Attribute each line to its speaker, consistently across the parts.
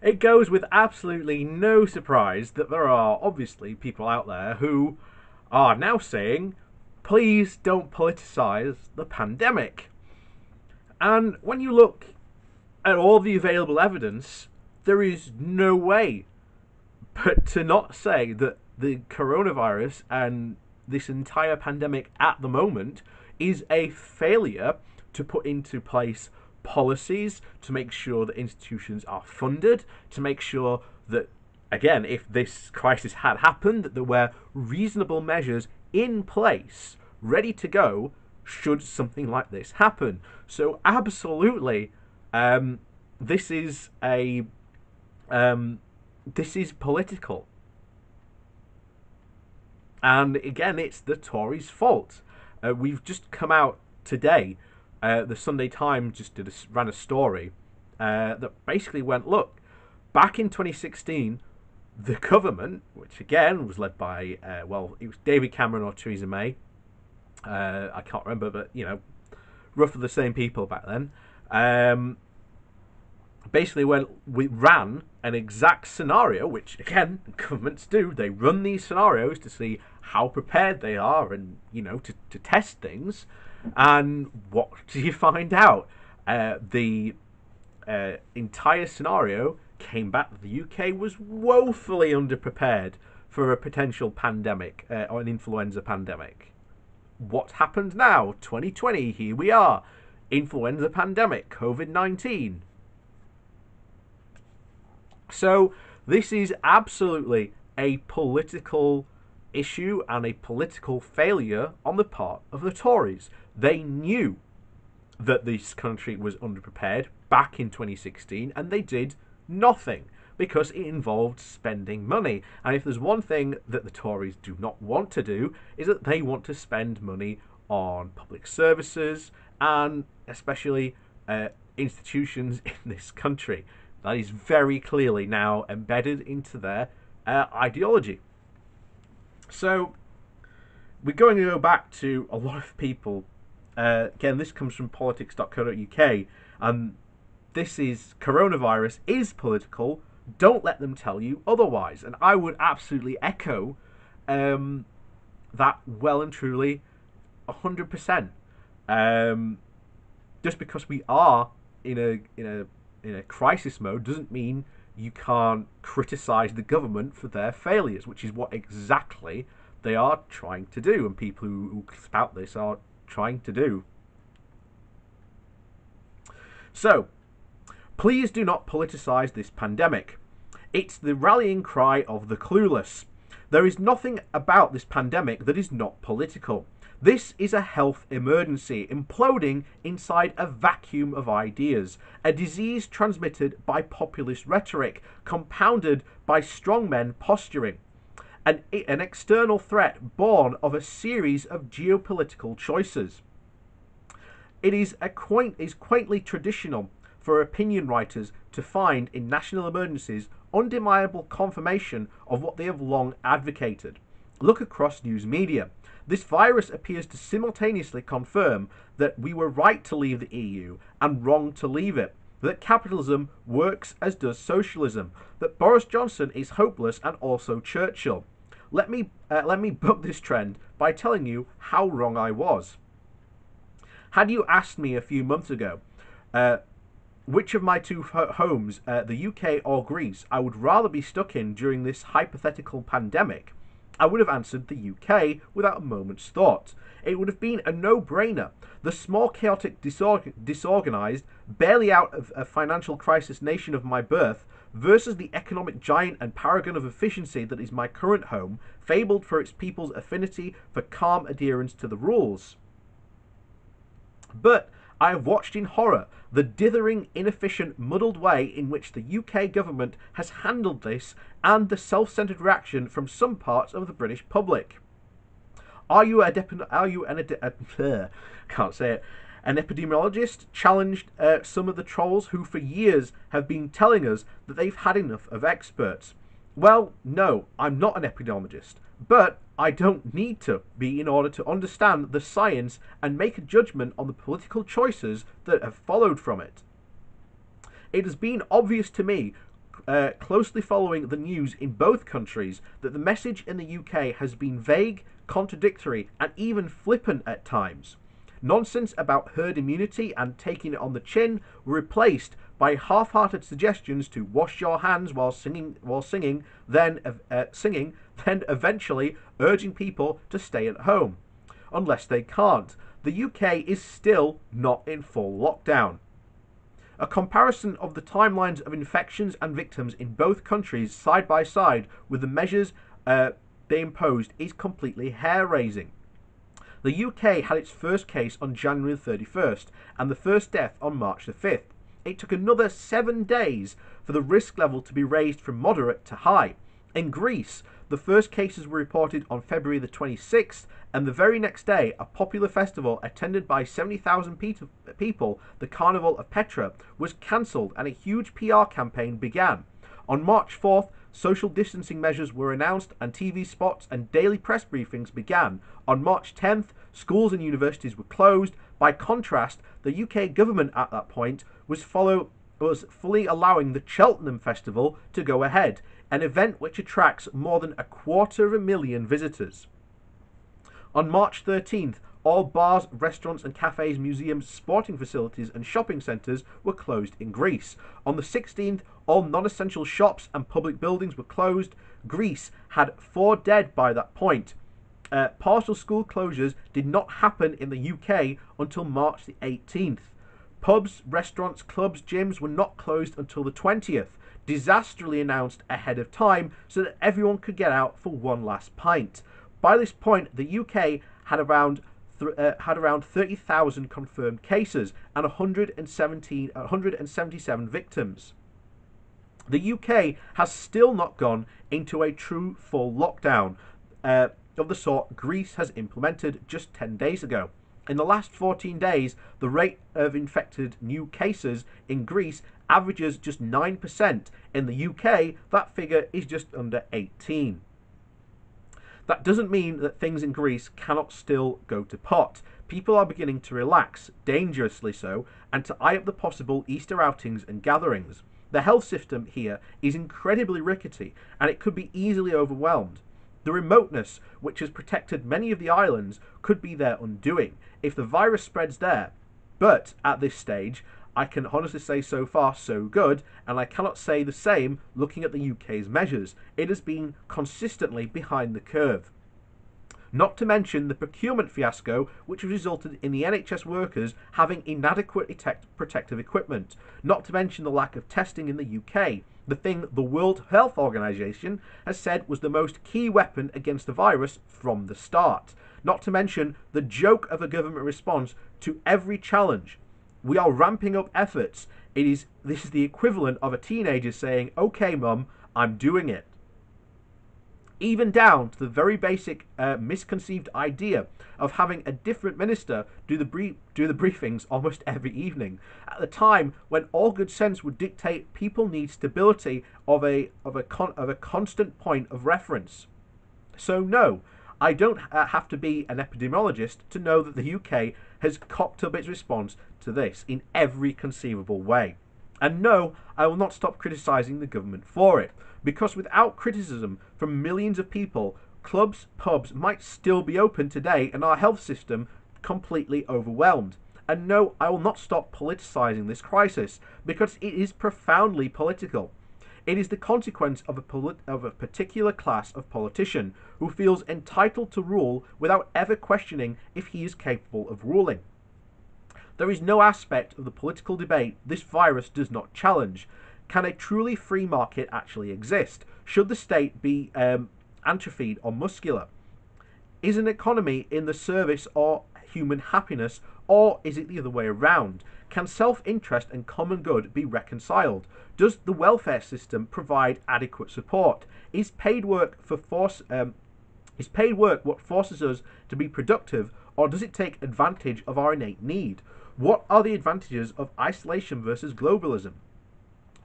Speaker 1: It goes with absolutely no surprise that there are obviously people out there who are now saying, please don't politicise the pandemic. And when you look at all the available evidence, there is no way but to not say that the coronavirus and this entire pandemic at the moment is a failure to put into place policies to make sure that institutions are funded, to make sure that, again, if this crisis had happened, that there were reasonable measures in place, ready to go, should something like this happen. So, absolutely, this is a this is political. And again, it's the Tories' fault. We've just come out today. The Sunday Times just ran a story that basically went, look, back in 2016, the government, which again was led by, it was David Cameron or Theresa May. I can't remember, but, roughly the same people back then. Basically, when we ran an exact scenario, which again governments do, they run these scenarios to see how prepared they are, and to test things. And what do you find out? The entire scenario came back that the UK was woefully underprepared for a potential pandemic or an influenza pandemic. What happened now? 2020, here we are. Influenza pandemic, COVID-19. So this is absolutely a political issue and a political failure on the part of the Tories. They knew that this country was underprepared back in 2016, and they did nothing because it involved spending money. And if there's one thing that the Tories do not want to do, is that they want to spend money on public services and especially institutions in this country. That is very clearly now embedded into their ideology. So we're going to go back to a lot of people. Again, this comes from politics.co.uk, and this is coronavirus is political. Don't let them tell you otherwise. And I would absolutely echo that well and truly 100%. Just because we are in a crisis mode doesn't mean you can't criticize the government for their failures, which is what exactly they are trying to do, and people who spout this are trying to do. So, please do not politicize this pandemic. It's the rallying cry of the clueless. There is nothing about this pandemic that is not political. This is a health emergency imploding inside a vacuum of ideas, a disease transmitted by populist rhetoric, compounded by strongmen posturing, an external threat born of a series of geopolitical choices. It is quaintly traditional for opinion writers to find in national emergencies undeniable confirmation of what they have long advocated. Look across news media. This virus appears to simultaneously confirm that we were right to leave the EU and wrong to leave it, that capitalism works as does socialism, that Boris Johnson is hopeless and also Churchill. Let me buck this trend by telling you how wrong I was. Had you asked me a few months ago which of my two homes, the UK or Greece, I would rather be stuck in during this hypothetical pandemic, I would have answered the UK without a moment's thought. It would have been a no-brainer. The small, chaotic, disorganised, barely out of a financial crisis nation of my birth versus the economic giant and paragon of efficiency that is my current home, fabled for its people's affinity for calm adherence to the rules. But I have watched in horror the dithering, inefficient, muddled way in which the UK government has handled this and the self-centred reaction from some parts of the British public. Are you an epidemiologist? Challenged some of the trolls who for years have been telling us that they've had enough of experts. Well, no, I'm not an epidemiologist, but I don't need to be in order to understand the science and make a judgment on the political choices that have followed from it. It has been obvious to me closely following the news in both countries that the message in the UK has been vague, contradictory, and even flippant at times. Nonsense about herd immunity and taking it on the chin were replaced by half-hearted suggestions to wash your hands while singing, then eventually urging people to stay at home. Unless they can't. The UK is still not in full lockdown. A comparison of the timelines of infections and victims in both countries side by side with the measures they imposed is completely hair-raising. The UK had its first case on January 31st and the first death on March the 5th. It took another 7 days for the risk level to be raised from moderate to high. In Greece, the first cases were reported on February the 26th, and the very next day, a popular festival attended by 70,000 people, the Carnival of Petra, was cancelled and a huge PR campaign began. On March 4th, social distancing measures were announced and TV spots and daily press briefings began. On March 10th, schools and universities were closed. By contrast, the UK government at that point was fully allowing the Cheltenham Festival to go ahead, an event which attracts more than 250,000 visitors. On March 13th, all bars, restaurants and cafes, museums, sporting facilities and shopping centres were closed in Greece. On the 16th, all non-essential shops and public buildings were closed. Greece had 4 dead by that point. Partial school closures did not happen in the UK until March the 18th. Pubs, restaurants, clubs, gyms were not closed until the 20th, disastrously announced ahead of time so that everyone could get out for one last pint. By this point, the UK had around 30,000 confirmed cases and 177 victims. The UK has still not gone into a true full lockdown of the sort Greece has implemented just 10 days ago. In the last 14 days, the rate of infected new cases in Greece averages just 9%. In the UK, that figure is just under 18. That doesn't mean that things in Greece cannot still go to pot. People are beginning to relax, dangerously so, and to eye up the possible Easter outings and gatherings. The health system here is incredibly rickety, and it could be easily overwhelmed. The remoteness, which has protected many of the islands, could be their undoing if the virus spreads there. But at this stage, I can honestly say so far so good, and I cannot say the same looking at the UK's measures. It has been consistently behind the curve. Not to mention the procurement fiasco, which has resulted in the NHS workers having inadequate protective equipment. Not to mention the lack of testing in the UK, the thing the World Health Organization has said was the most key weapon against the virus from the start. Not to mention the joke of a government response to every challenge. We are ramping up efforts. This is the equivalent of a teenager saying, "Okay, Mum, I'm doing it." Even down to the very basic misconceived idea of having a different minister do the briefings almost every evening, at the time when all good sense would dictate people need stability of a constant point of reference. So no, I don't have to be an epidemiologist to know that the UK has cocked up its response to this in every conceivable way. And no, I will not stop criticising the government for it, because without criticism from millions of people, clubs, pubs might still be open today and our health system completely overwhelmed. And no, I will not stop politicising this crisis, because it is profoundly political. It is the consequence of a particular class of politician who feels entitled to rule without ever questioning if he is capable of ruling. There is no aspect of the political debate this virus does not challenge. Can a truly free market actually exist? Should the state be atrophied or muscular? Is an economy in the service of human happiness, or is it the other way around? Can self-interest and common good be reconciled? Does the welfare system provide adequate support? Is paid work what forces us to be productive, or does it take advantage of our innate need? What are the advantages of isolation versus globalism?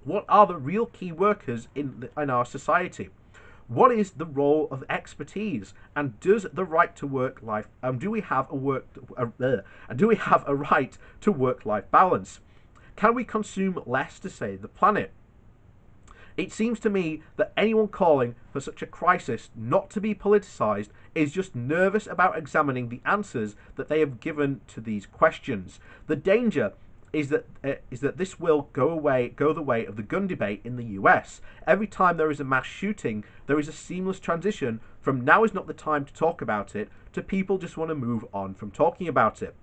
Speaker 1: What are the real key workers in our society? What is the role of expertise? And does the right to work life? Do we have a right to work-life balance? Can we consume less to save the planet? It seems to me that anyone calling for such a crisis not to be politicised is just nervous about examining the answers that they have given to these questions. The danger is that this will go the way of the gun debate in the US. Every time there is a mass shooting, there is a seamless transition from now is not the time to talk about it to people just want to move on from talking about it.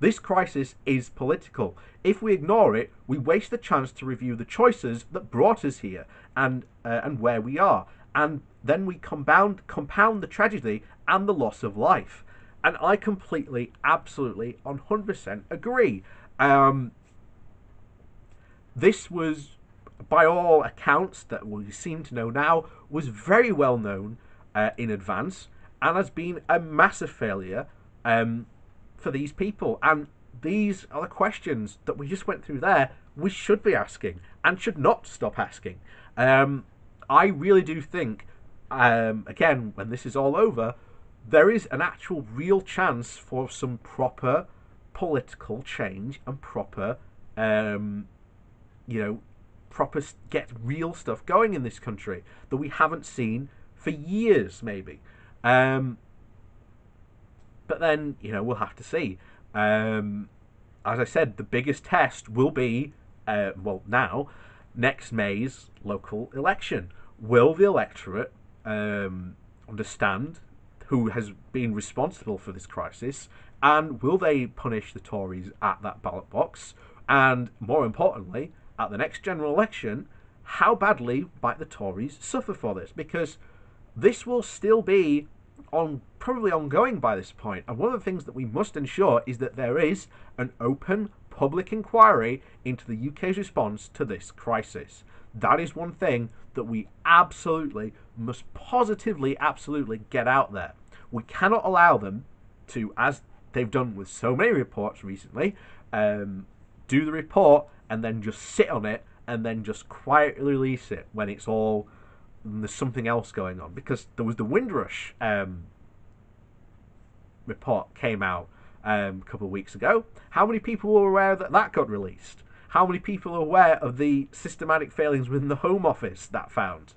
Speaker 1: This crisis is political. If we ignore it, we waste the chance to review the choices that brought us here and where we are, and then we compound the tragedy and the loss of life. And I completely, absolutely, 100% agree. This was, by all accounts that we seem to know now, was very well known in advance and has been a massive failure for these people. And these are the questions that we just went through there we should be asking and should not stop asking. I really do think, again, when this is all over, there is an actual real chance for some proper political change and proper, proper get real stuff going in this country that we haven't seen for years, maybe. But then, we'll have to see. As I said, the biggest test will be, now, next May's local election. Will the electorate understand who has been responsible for this crisis, and will they punish the Tories at that ballot box? And more importantly, at the next general election, how badly might the Tories suffer for this? Because this will still be probably ongoing by this point. And one of the things that we must ensure is that there is an open public inquiry into the UK's response to this crisis. That is one thing that we absolutely must positively, absolutely get out there. We cannot allow them to, as they've done with so many reports recently, do the report and then just sit on it and then just quietly release it when it's all there's something else going on. Because there was the Windrush report came out a couple of weeks ago. How many people were aware that that got released? How many people are aware of the systematic failings within the Home Office that found?